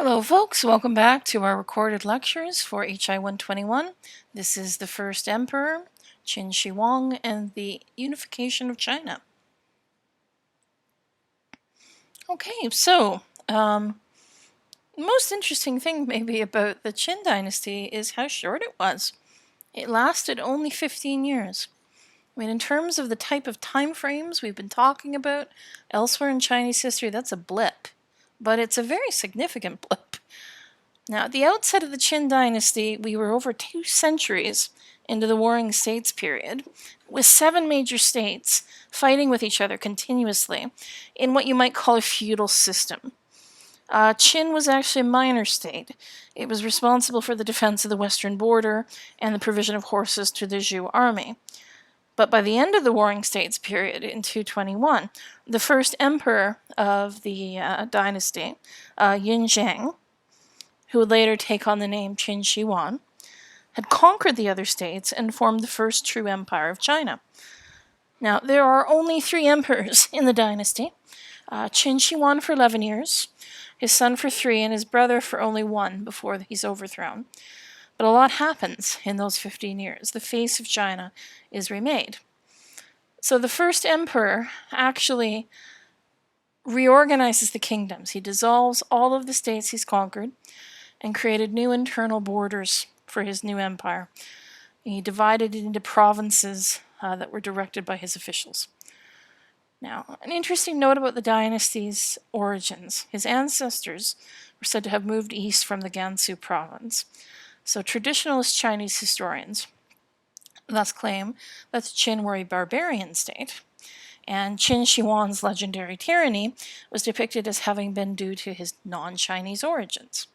Hello folks, welcome back to our recorded lectures for HI121. This is the first emperor, Qin Shi Huang, and the unification of China. Okay, so the most interesting thing maybe about the Qin Dynasty is how short it was. It lasted only 15 years. I mean, in terms of the type of time frames we've been talking about elsewhere in Chinese history, that's a blip. But it's a very significant blip. Now, at the outset of the Qin Dynasty, we were over 2 centuries into the Warring States period, with 7 major states fighting with each other continuously in what you might call a feudal system. Qin was actually a minor state. It was responsible for the defense of the western border and the provision of horses to the Zhou army. But by the end of the Warring States period, in 221, the first emperor of the dynasty, Yin Zhang, who would later take on the name Qin Shi Huang, had conquered the other states and formed the first true empire of China. Now, there are only 3 emperors in the dynasty. Qin Shi Huang for 11 years, his son for 3, and his brother for only 1 before he's overthrown. But a lot happens in those 15 years. The face of China is remade. So the first emperor actually reorganizes the kingdoms. He dissolves all of the states he's conquered and created new internal borders for his new empire. He divided it into provinces that were directed by his officials. Now, an interesting note about the dynasty's origins. His ancestors were said to have moved east from the Gansu province. So traditionalist Chinese historians thus claim that the Qin were a barbarian state, and Qin Shi Huang's legendary tyranny was depicted as having been due to his non-Chinese origins.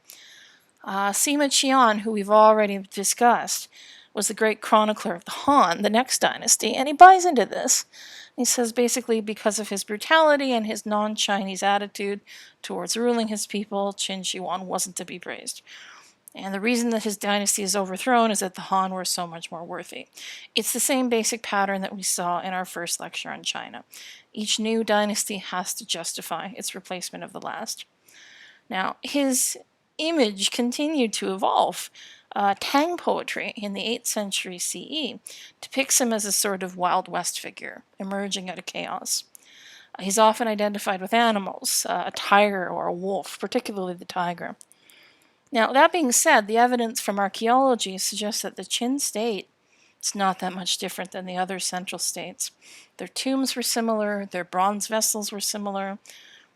Sima Qian, who we've already discussed, was the great chronicler of the Han, the next dynasty, and he buys into this. He says basically because of his brutality and his non-Chinese attitude towards ruling his people, Qin Shi Huang wasn't to be praised. And the reason that his dynasty is overthrown is that the Han were so much more worthy. It's the same basic pattern that we saw in our first lecture on China. Each new dynasty has to justify its replacement of the last. Now, his image continued to evolve. Tang poetry in the 8th century CE depicts him as a sort of Wild West figure, emerging out of chaos. He's often identified with animals, a tiger or a wolf, particularly the tiger. Now, that being said, the evidence from archaeology suggests that the Qin state is not that much different than the other central states. Their tombs were similar, their bronze vessels were similar,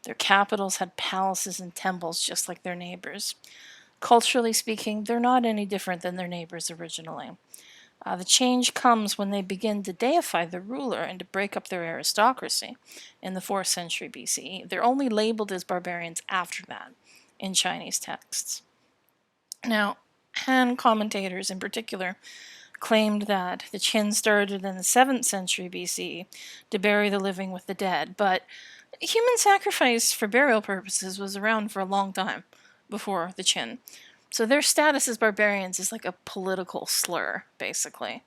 their capitals had palaces and temples just like their neighbors. Culturally speaking, they're not any different than their neighbors originally. The change comes when they begin to deify the ruler and to break up their aristocracy in the 4th century BCE. They're only labeled as barbarians after that in Chinese texts. Now, Han commentators in particular claimed that the Qin started in the 7th century BCE to bury the living with the dead, but human sacrifice for burial purposes was around for a long time before the Qin. So their status as barbarians is like a political slur, basically.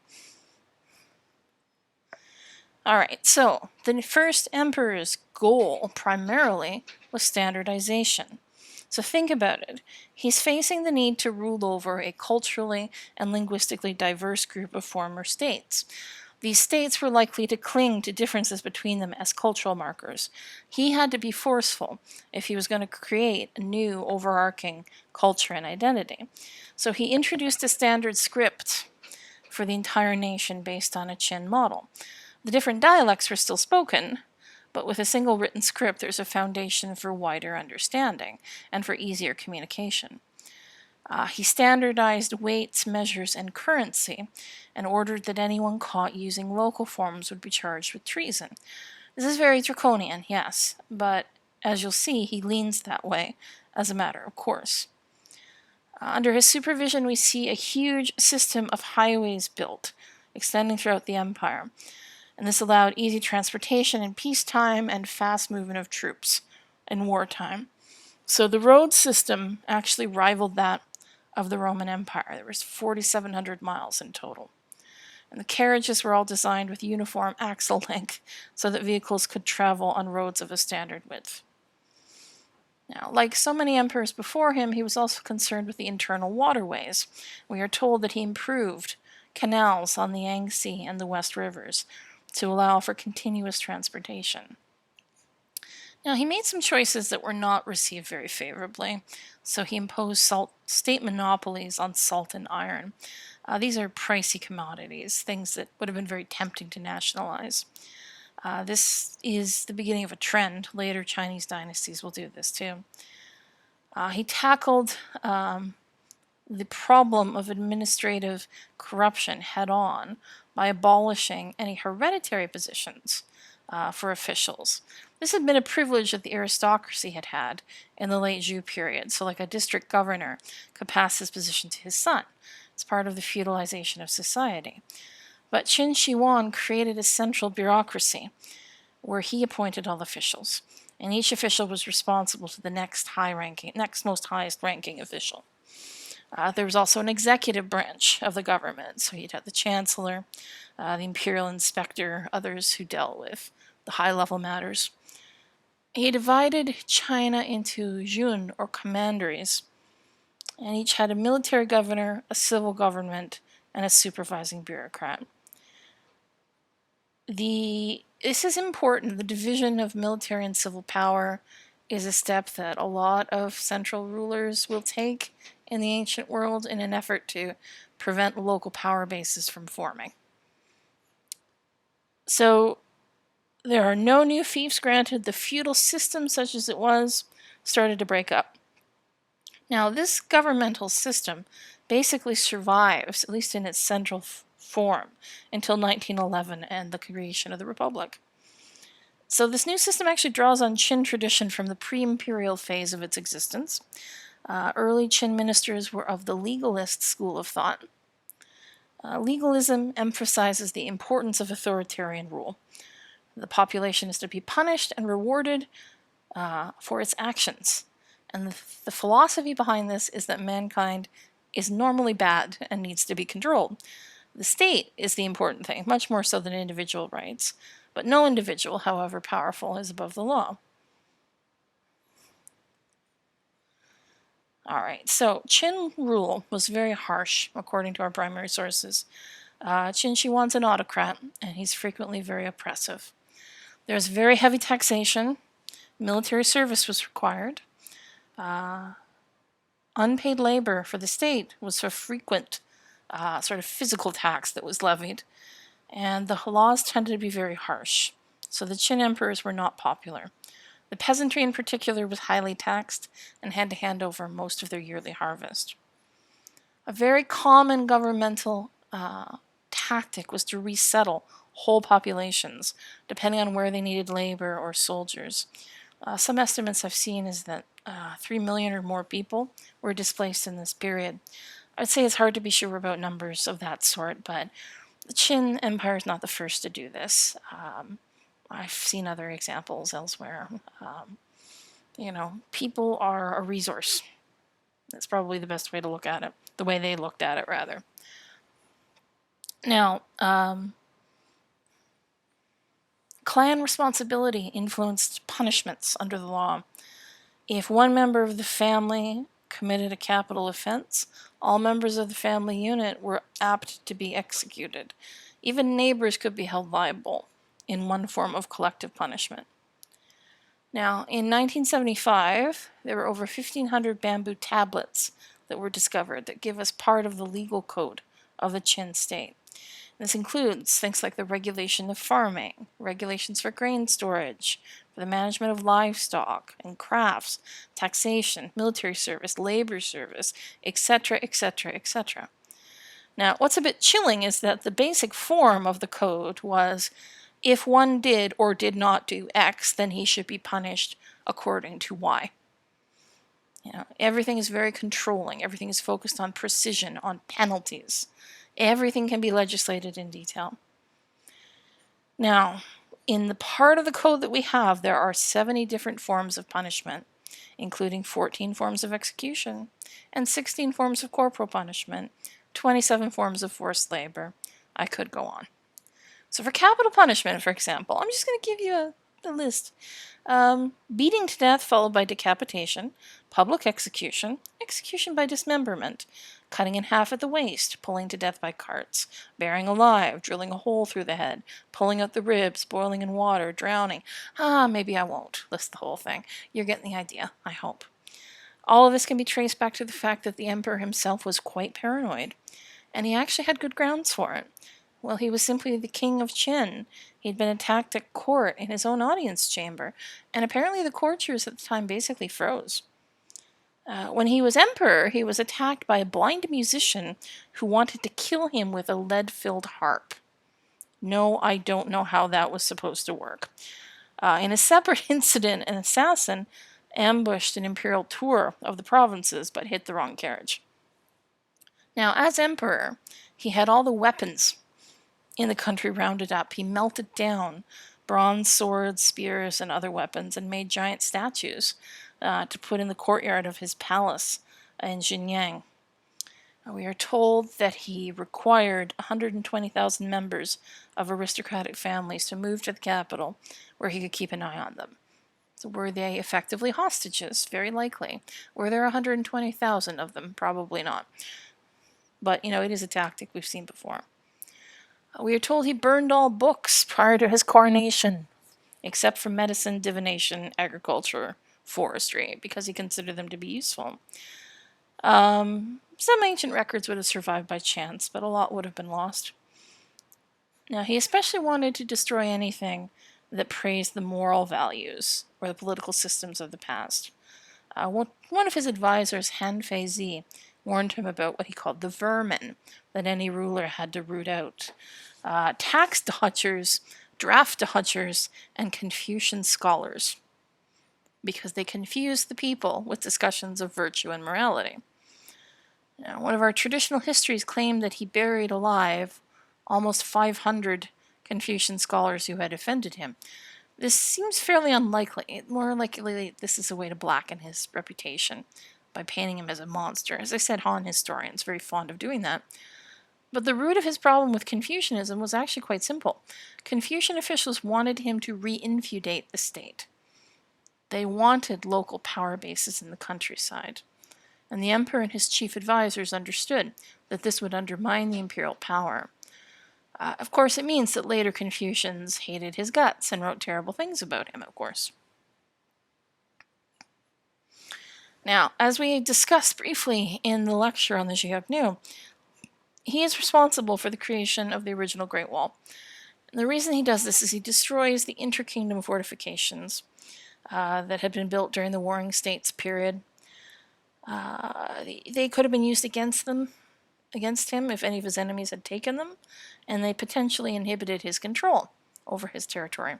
Alright, so the first emperor's goal primarily was standardization. So think about it. He's facing the need to rule over a culturally and linguistically diverse group of former states. These states were likely to cling to differences between them as cultural markers. He had to be forceful if he was going to create a new overarching culture and identity. So he introduced a standard script for the entire nation based on a Qin model. The different dialects were still spoken, but with a single written script, there's a foundation for wider understanding and for easier communication. He standardized weights, measures, and currency, and ordered that anyone caught using local forms would be charged with treason. This is very draconian, yes, but as you'll see, he leans that way as a matter of course. Under his supervision, we see a huge system of highways built, extending throughout the empire. And this allowed easy transportation in peacetime and fast movement of troops in wartime. So the road system actually rivaled that of the Roman Empire. There was 4,700 miles in total. And the carriages were all designed with uniform axle length so that vehicles could travel on roads of a standard width. Now, like so many emperors before him, he was also concerned with the internal waterways. We are told that he improved canals on the Yangtze and the West Rivers to allow for continuous transportation. Now, he made some choices that were not received very favorably. So he imposed state monopolies on salt and iron. These are pricey commodities, things that would have been very tempting to nationalize. This is the beginning of a trend. Later Chinese dynasties will do this too. He tackled the problem of administrative corruption head on by abolishing any hereditary positions for officials. This had been a privilege that the aristocracy had had in the late Zhou period, so like a district governor could pass his position to his son. It's part of the feudalization of society. But Qin Shi Huang created a central bureaucracy where he appointed all officials, and each official was responsible to the next most highest ranking official. There was also an executive branch of the government, so you'd have the chancellor, the imperial inspector, others who dealt with the high-level matters. He divided China into jun, or commanderies, and each had a military governor, a civil government, and a supervising bureaucrat. This is important. The division of military and civil power is a step that a lot of central rulers will take in the ancient world in an effort to prevent local power bases from forming. So there are no new fiefs granted. The feudal system, such as it was, started to break up. Now, this governmental system basically survives, at least in its central form, until 1911 and the creation of the Republic. So this new system actually draws on Qin tradition from the pre-imperial phase of its existence. Early Qin ministers were of the legalist school of thought. Legalism emphasizes the importance of authoritarian rule. The population is to be punished and rewarded for its actions. And the philosophy behind this is that mankind is normally bad and needs to be controlled. The state is the important thing, much more so than individual rights. But no individual, however powerful, is above the law. Alright, so Qin rule was very harsh, according to our primary sources. Qin Shi Huang's an autocrat, and he's frequently very oppressive. There's very heavy taxation. Military service was required. Unpaid labor for the state was a frequent sort of physical tax that was levied. And the laws tended to be very harsh. So the Qin emperors were not popular. The peasantry in particular was highly taxed and had to hand over most of their yearly harvest. A very common governmental tactic was to resettle whole populations, depending on where they needed labor or soldiers. Some estimates I've seen is that 3 million or more people were displaced in this period. I'd say it's hard to be sure about numbers of that sort, but the Qin Empire is not the first to do this. I've seen other examples elsewhere. People are a resource. That's probably the best way to look at it, the way they looked at it, rather. Now, clan responsibility influenced punishments under the law. If one member of the family committed a capital offense, all members of the family unit were apt to be executed. Even neighbors could be held liable in one form of collective punishment. Now, in 1975, there were over 1,500 bamboo tablets that were discovered that give us part of the legal code of the Qin state. This includes things like the regulation of farming, regulations for grain storage, for the management of livestock and crafts, taxation, military service, labor service, etc., etc., etc. Now, what's a bit chilling is that the basic form of the code was, if one did or did not do X, then he should be punished according to Y. Everything is very controlling. Everything is focused on precision, on penalties. Everything can be legislated in detail. Now, in the part of the code that we have, there are 70 different forms of punishment, including 14 forms of execution, and 16 forms of corporal punishment, 27 forms of forced labor. I could go on. So for capital punishment, for example, I'm just going to give you the list. Beating to death followed by decapitation, public execution, execution by dismemberment, cutting in half at the waist, pulling to death by carts, burying alive, drilling a hole through the head, pulling out the ribs, boiling in water, drowning. Maybe I won't list the whole thing. You're getting the idea, I hope. All of this can be traced back to the fact that the emperor himself was quite paranoid, and he actually had good grounds for it. Well, he was simply the king of Qin. He'd been attacked at court in his own audience chamber, and apparently the courtiers at the time basically froze. When he was emperor, he was attacked by a blind musician who wanted to kill him with a lead-filled harp. No, I don't know how that was supposed to work. In a separate incident, an assassin ambushed an imperial tour of the provinces but hit the wrong carriage. Now, as emperor, he had all the weapons in the country rounded up. He melted down bronze swords, spears, and other weapons and made giant statues to put in the courtyard of his palace in Xinyang. We are told that he required 120,000 members of aristocratic families to move to the capital where he could keep an eye on them. So were they effectively hostages? Very likely. Were there 120,000 of them? Probably not. But, it is a tactic we've seen before. We are told he burned all books prior to his coronation, except for medicine, divination, agriculture, forestry, because he considered them to be useful. Some ancient records would have survived by chance, but a lot would have been lost. Now, he especially wanted to destroy anything that praised the moral values or the political systems of the past. One of his advisors, Han Feizi, warned him about what he called the vermin that any ruler had to root out. Tax dodgers, draft dodgers, and Confucian scholars, because they confused the people with discussions of virtue and morality. Now, one of our traditional histories claimed that he buried alive almost 500 Confucian scholars who had offended him. This seems fairly unlikely. More likely, this is a way to blacken his reputation by painting him as a monster. As I said, Han historians very fond of doing that. But the root of his problem with Confucianism was actually quite simple. Confucian officials wanted him to reinfeudate the state. They wanted local power bases in the countryside. And the emperor and his chief advisors understood that this would undermine the imperial power. Of course, it means that later Confucians hated his guts and wrote terrible things about him, of course. Now, as we discussed briefly in the lecture on the Xiongnu, he is responsible for the creation of the original Great Wall. And the reason he does this is he destroys the interkingdom fortifications that had been built during the Warring States period. They could have been used against him if any of his enemies had taken them, and they potentially inhibited his control over his territory.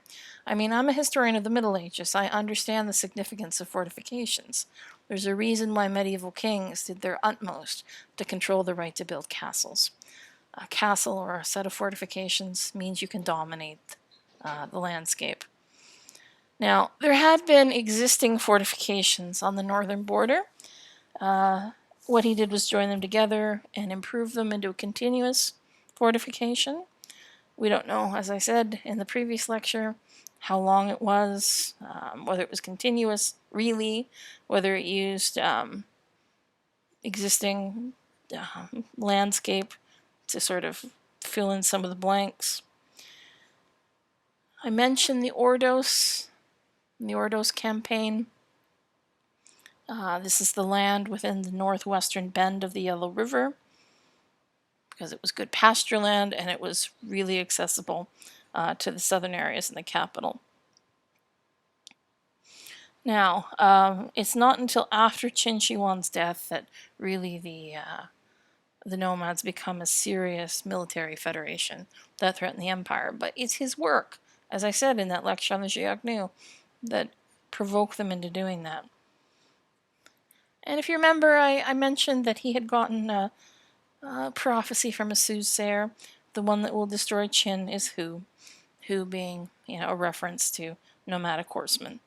I mean, I'm a historian of the Middle Ages. I understand the significance of fortifications. There's a reason why medieval kings did their utmost to control the right to build castles. A castle or a set of fortifications means you can dominate the landscape. Now, there had been existing fortifications on the northern border. What he did was join them together and improve them into a continuous fortification. We don't know, as I said in the previous lecture, how long it was, whether it was continuous, really, whether it used existing landscape to sort of fill in some of the blanks. I mentioned the Ordos campaign. This is the land within the northwestern bend of the Yellow River, because it was good pasture land and it was really accessible to the southern areas in the capital. Now, it's not until after Qin Shi Huang's death that really the nomads become a serious military federation that threaten the empire. But it's his work, as I said in that lecture on the Xiongnu, that provoked them into doing that. And if you remember, I mentioned that he had gotten a prophecy from a soothsayer. The one that will destroy Qin is Hu being, a reference to nomadic horsemen.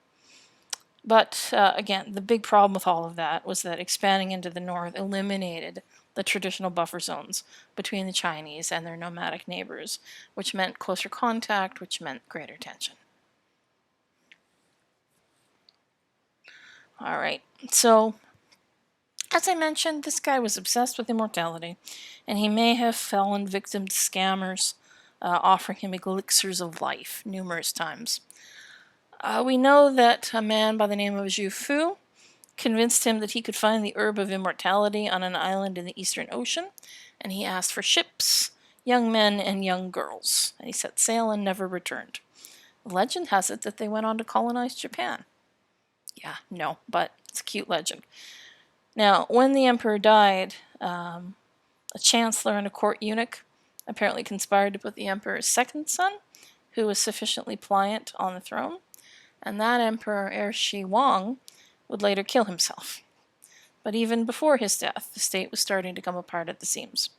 But again, the big problem with all of that was that expanding into the north eliminated the traditional buffer zones between the Chinese and their nomadic neighbors, which meant closer contact, which meant greater tension. All right, so as I mentioned, this guy was obsessed with immortality, and he may have fallen victim to scammers offering him elixirs of life numerous times. We know that a man by the name of Zhu Fu convinced him that he could find the herb of immortality on an island in the Eastern Ocean, and he asked for ships, young men, and young girls, and he set sail and never returned. Legend has it that they went on to colonize Japan. Yeah, no, but it's a cute legend. Now, when the emperor died, a chancellor and a court eunuch apparently conspired to put the emperor's second son, who was sufficiently pliant, on the throne, and that emperor, Qin Shi Huang, would later kill himself. But even before his death, the state was starting to come apart at the seams.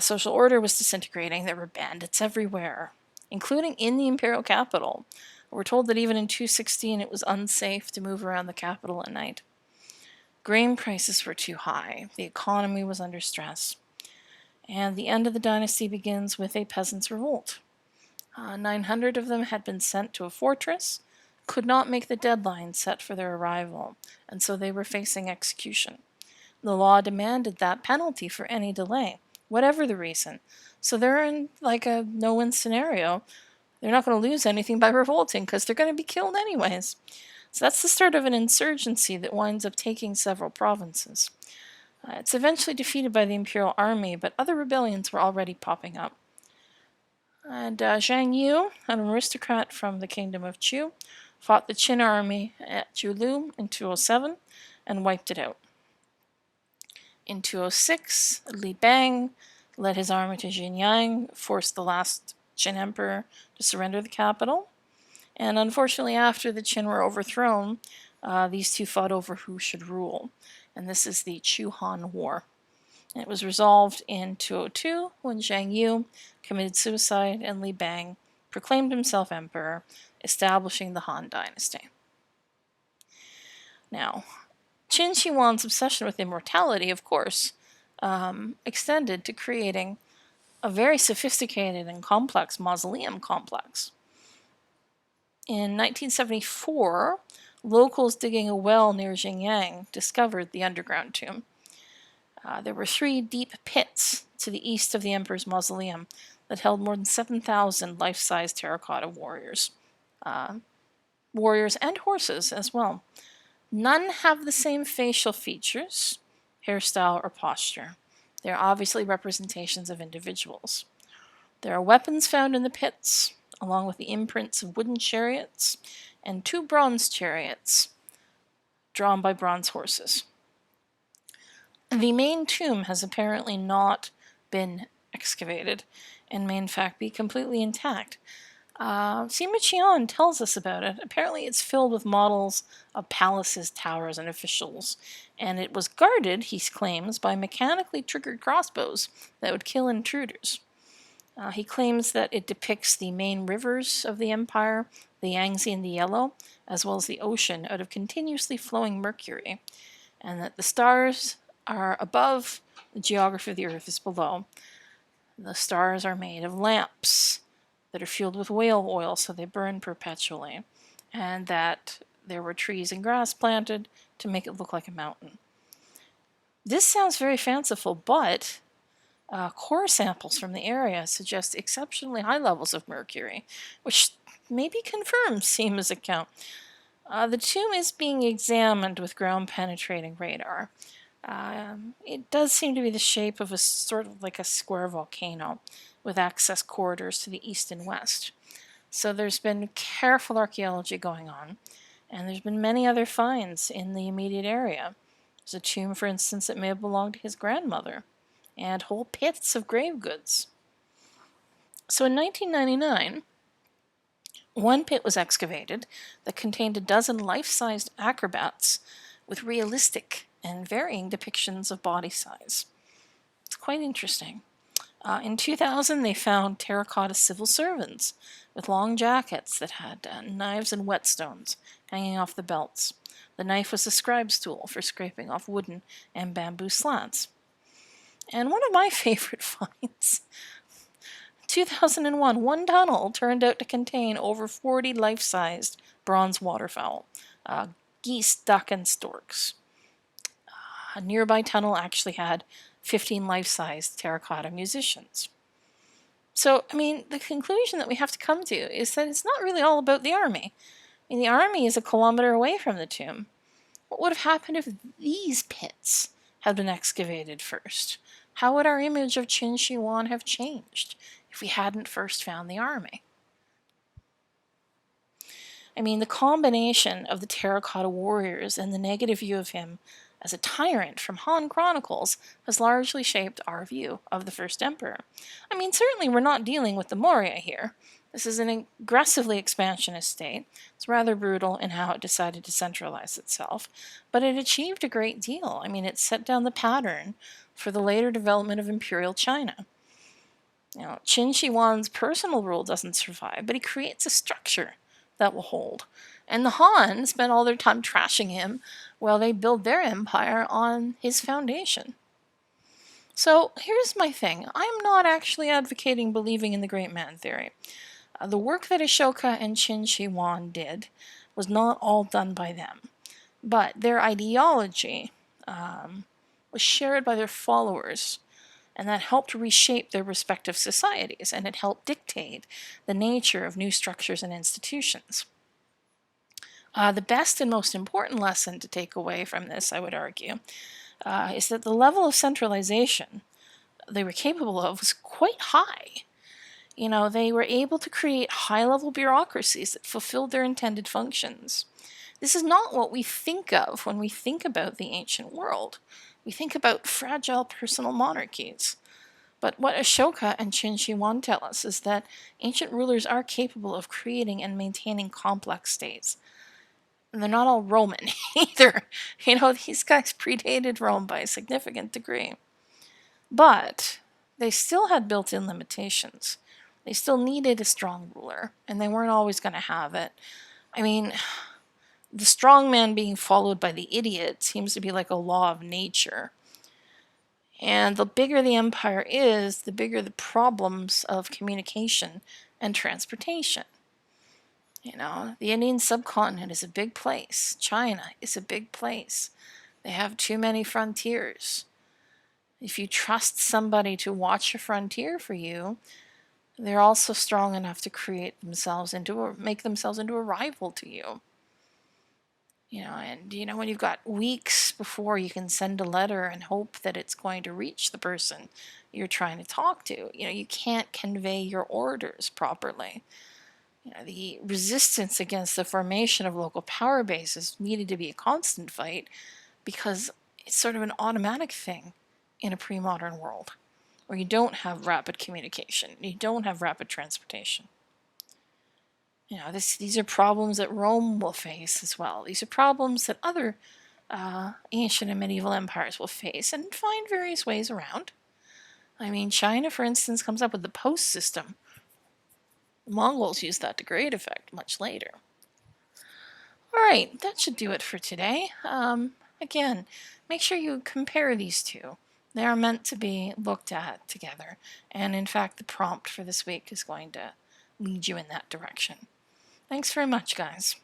Social order was disintegrating. There were bandits everywhere, including in the imperial capital. We're told that even in 216 it was unsafe to move around the capital at night. Grain prices were too high. The economy was under stress. And the end of the dynasty begins with a peasants' revolt. 900 of them had been sent to a fortress, could not make the deadline set for their arrival, and so they were facing execution. The law demanded that penalty for any delay, whatever the reason. So they're in like a no-win scenario. They're not going to lose anything by revolting because they're going to be killed anyways. So that's the start of an insurgency that winds up taking several provinces. It's eventually defeated by the imperial army, but other rebellions were already popping up. And Zhang Yu, an aristocrat from the kingdom of Chu, fought the Qin army at Julu in 207 and wiped it out. In 206, Li Bang led his army to Xinyang, forced the last Qin emperor to surrender the capital. And unfortunately, after the Qin were overthrown, these two fought over who should rule. And this is the Chu-Han War. And it was resolved in 202 when Zhang Yu committed suicide and Li Bang proclaimed himself emperor, establishing the Han Dynasty. Now, Qin Shi Huang's obsession with immortality, of course, extended to creating a very sophisticated and complex mausoleum complex. In 1974, locals digging a well near Xinyang discovered the underground tomb. There were 3 deep pits to the east of the emperor's mausoleum that held more than 7,000 life-size terracotta warriors. Warriors and horses as well. None have the same facial features, hairstyle, or posture. They are obviously representations of individuals. There are weapons found in the pits, along with the imprints of wooden chariots and 2 bronze chariots drawn by bronze horses. The main tomb has apparently not been excavated and may in fact be completely intact. Sima Qian tells us about it. Apparently it's filled with models of palaces, towers, and officials, and it was guarded, he claims, by mechanically triggered crossbows that would kill intruders. He claims that it depicts the main rivers of the empire, the Yangtze and the Yellow, as well as the ocean out of continuously flowing mercury, and that the stars are above, the geography of the earth is below. The stars are made of lamps that are fueled with whale oil so they burn perpetually, and that there were trees and grass planted to make it look like a mountain. This sounds very fanciful, but core samples from the area suggest exceptionally high levels of mercury, which maybe confirms Sima's account. The tomb is being examined with ground-penetrating radar. It does seem to be the shape of a sort of like a square volcano with access corridors to the east and west. So there's been careful archaeology going on, and there's been many other finds in the immediate area. There's a tomb, for instance, that may have belonged to his grandmother, and whole pits of grave goods. So in 1999, one pit was excavated that contained a dozen life-sized acrobats with realistic and varying depictions of body size. It's quite interesting. In 2000, they found terracotta civil servants with long jackets that had knives and whetstones hanging off the belts. The knife was a scribe's tool for scraping off wooden and bamboo slats. And one of my favorite finds, 2001, one tunnel turned out to contain over 40 life-sized bronze waterfowl. geese, duck, and storks. A nearby tunnel actually had 15 life-size terracotta musicians. So, I mean, the conclusion that we have to come to is that it's not really all about the army. I mean, the army is a kilometer away from the tomb. What would have happened if these pits had been excavated first? How would our image of Qin Shi Huang have changed if we hadn't first found the army? I mean, the combination of the terracotta warriors and the negative view of him as a tyrant from Han Chronicles has largely shaped our view of the first emperor. I mean, certainly we're not dealing with the Maurya here. This is an aggressively expansionist state. It's rather brutal in how it decided to centralize itself, but it achieved a great deal. I mean, it set down the pattern for the later development of imperial China. Qin Shi Huang's personal rule doesn't survive, but he creates a structure that will hold. And the Han spent all their time trashing him while they build their empire on his foundation. So here's my thing. I'm not actually advocating believing in the great man theory. The work that Ashoka and Qin Shi Huang did was not all done by them, but their ideology was shared by their followers, and that helped reshape their respective societies, and it helped dictate the nature of new structures and institutions. The best and most important lesson to take away from this, I would argue, is that the level of centralization they were capable of was quite high. They were able to create high-level bureaucracies that fulfilled their intended functions. This is not what we think of when we think about the ancient world. We think about fragile personal monarchies. But what Ashoka and Qin Shi Huang tell us is that ancient rulers are capable of creating and maintaining complex states. And they're not all Roman either. These guys predated Rome by a significant degree. But they still had built-in limitations. They still needed a strong ruler, and they weren't always going to have it. I mean, the strong man being followed by the idiot seems to be like a law of nature. And the bigger the empire is, the bigger the problems of communication and transportation. The Indian subcontinent is a big place. China is a big place. They have too many frontiers. If you trust somebody to watch a frontier for you, they're also strong enough to make themselves into a rival to you. When you've got weeks before you can send a letter and hope that it's going to reach the person you're trying to talk to, you can't convey your orders properly. The resistance against the formation of local power bases needed to be a constant fight because it's sort of an automatic thing in a pre-modern world where you don't have rapid communication, you don't have rapid transportation. These are problems that Rome will face as well. These are problems that other ancient and medieval empires will face and find various ways around. I mean, China, for instance, comes up with the post system. The Mongols used that to great effect much later. All right, that should do it for today. Again, make sure you compare these two. They are meant to be looked at together. And in fact, the prompt for this week is going to lead you in that direction. Thanks very much, guys.